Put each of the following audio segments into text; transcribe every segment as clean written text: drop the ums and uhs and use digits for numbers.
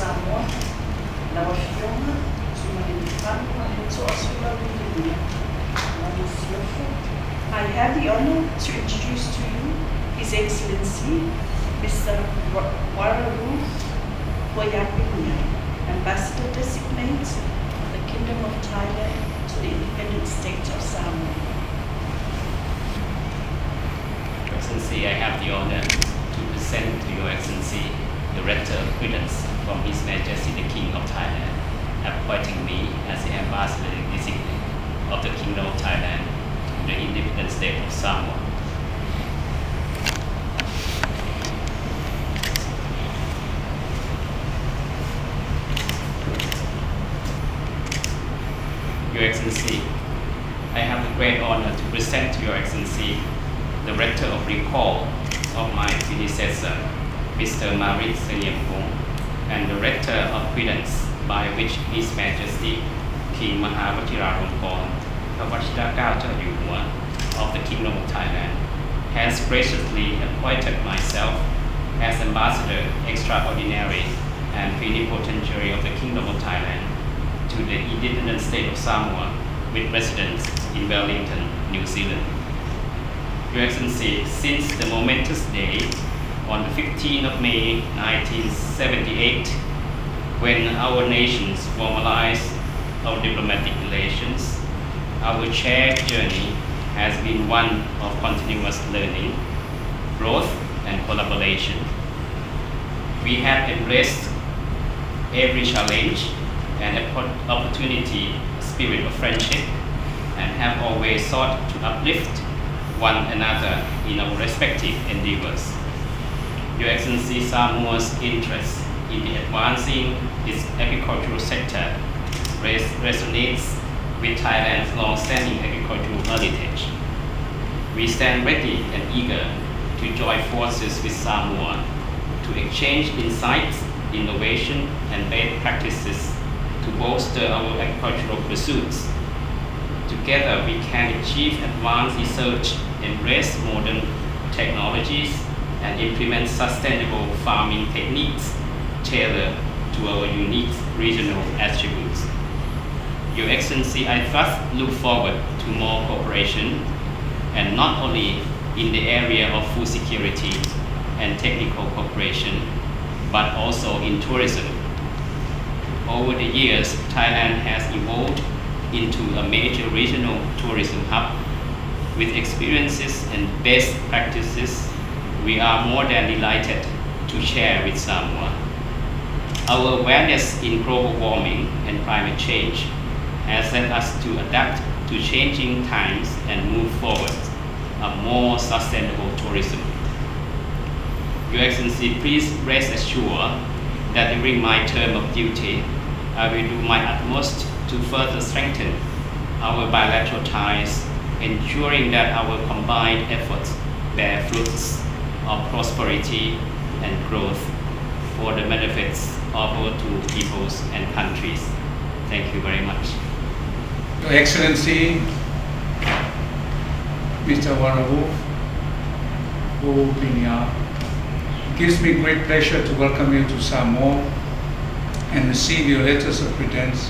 Samoa, Lawa Fiona, Sumalinipano, and Soasula Wikilia. I have the honor to introduce to you His Excellency Mr. Wararu Boyapinya, Ambassador Designate of the Kingdom of Thailand to the Independent State of Samoa. Your Excellency, I have the honor to present to Your Excellency the letter of credence from His Majesty the King of Thailand, appointing me as the Ambassador Designate of the Kingdom of Thailand to the Independent State of Samoa. Your Excellency, I have the great honor to present to Your Excellency the letter of recall of my predecessor, Mr. Marit Seniampong, and the letter of credence by which His Majesty King Mahavajiralongkorn Pavachitakacharyuwa of the Kingdom of Thailand has graciously appointed myself as Ambassador Extraordinary and Plenipotentiary of the Kingdom of Thailand to the Independent State of Samoa with residence in Wellington, New Zealand. Your Excellency, since the momentous day on the 15th of May 1978, when our nations formalized our diplomatic relations, our shared journey has been one of continuous learning, growth, and collaboration. We have embraced every challenge and opportunity, spirit of friendship, and have always sought to uplift one another in our respective endeavors. Your Excellency, Samoa's interest in the advancing its agricultural sector resonates with Thailand's long-standing agricultural heritage. We stand ready and eager to join forces with Samoa to exchange insights, innovation, and best practices to bolster our agricultural pursuits. Together, we can achieve advanced research, embrace modern technologies, and implement sustainable farming techniques tailored to our unique regional attributes. Your Excellency, I thus look forward to more cooperation, and not only in the area of food security and technical cooperation, but also in tourism. Over the years, Thailand has evolved into a major regional tourism hub. With experiences and best practices, we are more than delighted to share with Samoa. Our awareness in global warming and climate change has led us to adapt to changing times and move forward a more sustainable tourism. Your Excellency, please rest assured that during my term of duty, I will do my utmost to further strengthen our bilateral ties, ensuring that our combined efforts bear fruits of prosperity and growth for the benefits of our two peoples and countries. Thank you very much. Your Excellency, Mr. Wararu Boyapinya, it gives me great pleasure to welcome you to Samoa and receive your letters of credence,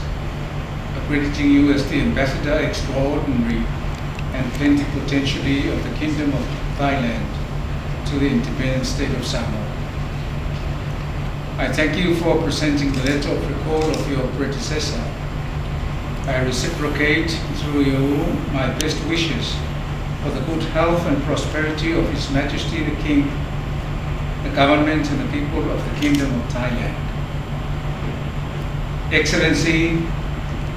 accrediting you as the Ambassador Extraordinary and Plenipotentiary of the Kingdom of Thailand to the Independent State of Samoa. I thank you for presenting the letter of recall of your predecessor. I reciprocate through you my best wishes for the good health and prosperity of His Majesty the King, the government and the people of the Kingdom of Thailand. Excellency,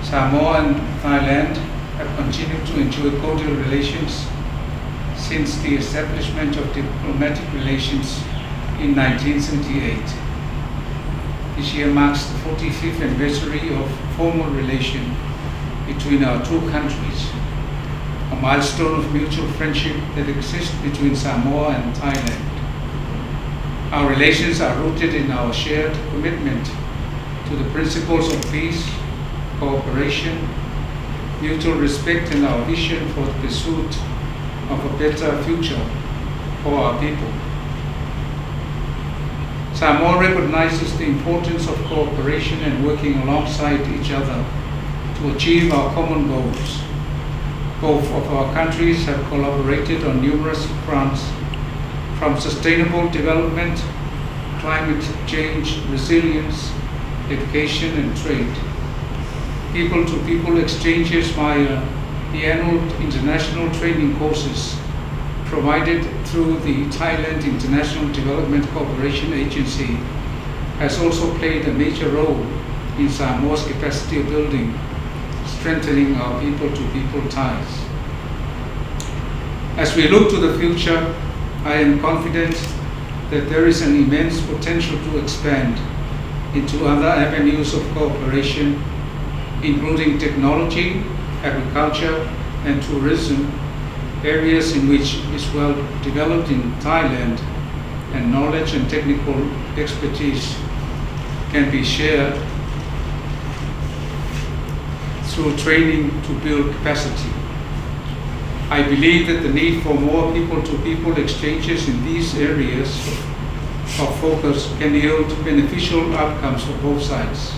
Samoa and Thailand have continued to enjoy cordial relations since the establishment of diplomatic relations in 1978. This year marks the 45th anniversary of formal relation between our two countries, a milestone of mutual friendship that exists between Samoa and Thailand. Our relations are rooted in our shared commitment to the principles of peace, cooperation, mutual respect, and our vision for the pursuit of a better future for our people. Samoa recognizes the importance of cooperation and working alongside each other to achieve our common goals. Both of our countries have collaborated on numerous fronts, from sustainable development, climate change, resilience, education and trade. People-to-people exchanges via the annual international training courses provided through the Thailand International Development Cooperation Agency has also played a major role in Samoa's capacity building, strengthening our people-to-people ties. As we look to the future, I am confident that there is an immense potential to expand into other avenues of cooperation, including technology, agriculture, and tourism, areas in which is well developed in Thailand, and knowledge and technical expertise can be shared through training to build capacity. I believe that the need for more people-to-people exchanges in these areas of focus can yield beneficial outcomes for both sides.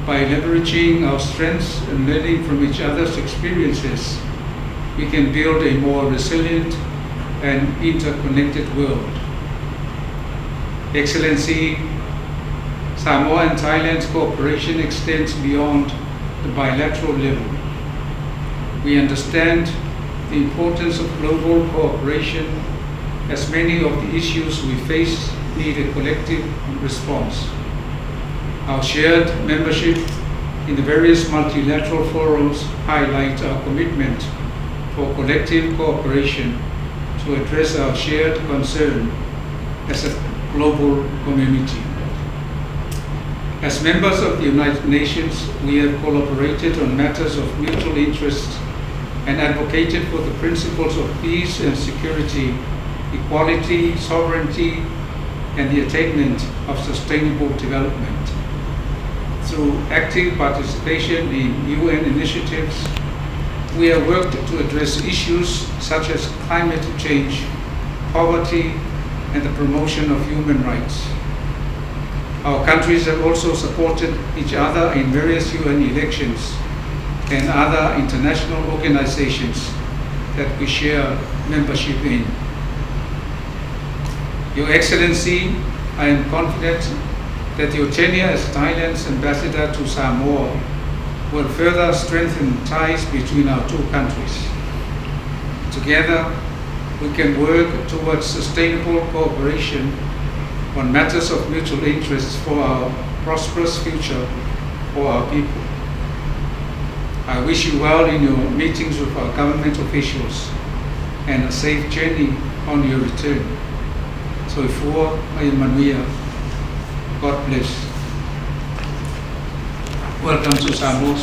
By leveraging our strengths and learning from each other's experiences, we can build a more resilient and interconnected world. Excellency, Samoa and Thailand's cooperation extends beyond the bilateral level. We understand the importance of global cooperation, as many of the issues we face need a collective response. Our shared membership in the various multilateral forums highlight our commitment for collective cooperation to address our shared concern as a global community. As members of the United Nations, we have collaborated on matters of mutual interest and advocated for the principles of peace and security, equality, sovereignty, and the attainment of sustainable development. Through active participation in UN initiatives, we have worked to address issues such as climate change, poverty, and the promotion of human rights. Our countries have also supported each other in various UN elections and other international organizations that we share membership in. Your Excellency, I am confident that your tenure as Thailand's ambassador to Samoa will further strengthen ties between our two countries. Together, we can work towards sustainable cooperation on matters of mutual interest for our prosperous future for our people. I wish you well in your meetings with our government officials and a safe journey on your return. So for Manuia, God bless. Welcome to Samoa.